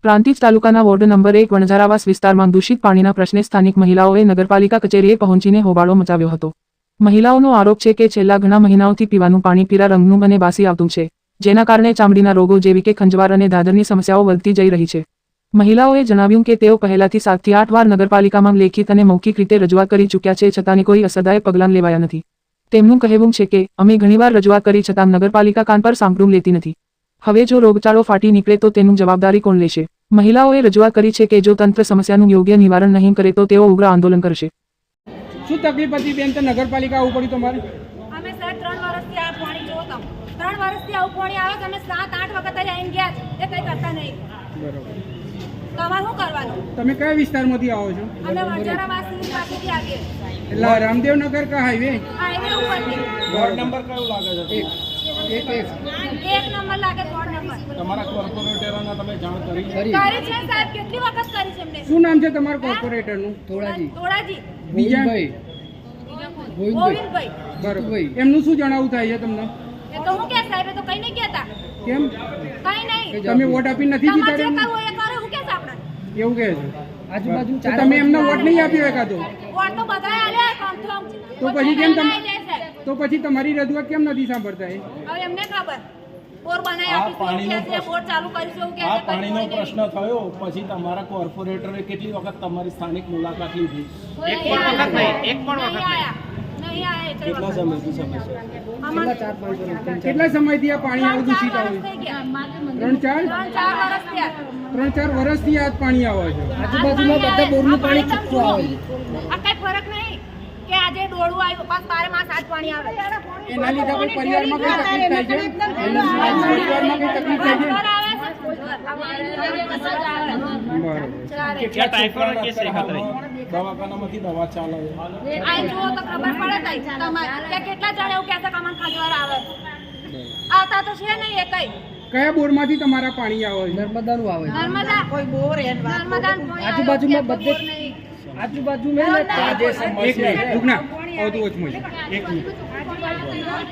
પ્રાંતિજ તાલુકાના ward number 1 વણઝારાવાસ વિસ્તારમાં દૂષિત પાણીના પ્રશ્ને સ્થાનિક મહિલાઓએ નગરપાલિકા કચેરીએ પહોંચીને હોબાળો મચાવ્યો હતો। મહિલાઓનો આરોપ છે કે છેલ્લા ઘણા મહિનાઓથી પીવાનું પાણી પીળા રંગનું અને બાસી આવતું છે, જેના કારણે ચામડીના રોગો જેવી કે ખંજવાળ અને દાદરની સમસ્યાઓ વધતી જઈ રહી છે। મહિલાઓએ જણાવ્યું કે તેઓ પહેલાથી 7 થી 8 વાર નગરપાલિકામાં લેખિત અને મૌખિક રીતે રજૂઆત કરી ચૂક્યા છે, છતાં કોઈ અસરદાયક પગલાં લેવાયા નથી। તેમનું કહેવું છે કે અમે ઘણીવાર રજૂઆત કરી છતાં નગરપાલિકા કાન પર સાંભળું લેતી નથી। હવે જો રોગચાળો ફાટી નીકળે તો તેનું જવાબદારી કોણ લેશે? મહિલાઓએ રજૂઆત કરી છે કે જો તંત્ર સમસ્યાનું યોગ્ય નિવારણ નહીં કરે તો તેઓ ઉગ્ર આંદોલન કરશે। શું તકલીફ હતી બેન? તો નગરપાલિકા આવવું પડ્યું તમારે? અમે સાહેબ 3 વર્ષથી આ પાણી જોતા 3 વર્ષથી આવું પાણી આવે છે, અમે 7-8 વખત આવીને ગયા એ કંઈ કરતા નહીં। બરોબર, તમારે શું કરવાનું? તમે કયા વિસ્તારમાંથી આવો છો? અમે વણઝારાવાસી પાસેથી આવીએ। એટલે રામદેવનગર કા હાઈવે? હાઈવે ઉપરથી વોર્ડ નંબર કયો લાગે છે? એક નંબર લાગે, વોર્ડ નંબર। તમારા કોર્પોરેટરોને તમે જાણ કરી? કરી છે સાહેબ, કેટલી વખત કરી છે એમને। શું નામ છે તમારા કોર્પોરેટરનું? તોડાજી બીજા? ગોવિંદભાઈ। બરોબર, એમનું શું જણાવવું થાય છે તમને? એ તો હું કે સાહેબ, એ તો કઈ નહીં કહેતા, કેમ કઈ નહીં। તમે વોટ આપી નથી તમારે જે જીતાડ્યા? કરવું એ કરે, હું કે છે આપણે એવું કહે છે? આજુબાજુ તમે એમને વોટ નહીં આપ્યો એકાદો? વોટ તો બધાએ આલ્યા, આમ તો આમ। તો પછી કેમ તમે લઈ જાય સાહેબ। તો પછી તમારી રજૂઆત કેમ નથી સાંભળતા? એ હવે એમને ખબર, બોર બનાવી આ આપીશું, પાણીનો કે બોર ચાલુ કરીશું, એવું કે આ છે, પાણીનો કંઈ પ્રશ્ન થયો પછી તમારા કોર્પોરેટરે કેટલી વખત તમારી સ્થાનિક મુલાકાત લીધી? એક પણ વખત નહીં આયા, નહીં આયા એટલે કેટલા વખત। સમયથી સમસ્યા? કેટલા સમયથી આ પાણી આવું દૂષિત આવે છે? 3-4 વર્ષથી આ પાણી આવે છે। આજુબાજુમાં બધા બોરનું પાણી ચોખ્ખું આવે છે। આ કઈ ફરક નહીં કે આજે ડોળું આવ્યું, પાછ 12 માસ આજ પાણી આવે। એના લીધે કોઈ પરિવારમાં કોઈ તકલીફ થાય છે? પરિવારમાં કોઈ તકલીફ થાય છે? કેટલા ટાઈફોઈડ કેસ દવાખાનામાંથી દવા ચાલે છે? આ જુઓ તો ખબર પડે તઈ તમારે કે કેટલા જણ એવું કહેતા કે અમને ખજવાર આવે, આવતા તો છે નહીં એ કઈ। કયા બોરમાંથી તમારા પાણી આવે છે? નર્મદાનું આવે છે। નર્મદા કોઈ બોર આજુબાજુમાં બધે આજુબાજુમાં આ જે એક સમસ્યા મિનિટ છે રૂકના આવતું વચમાં એક મિનિટ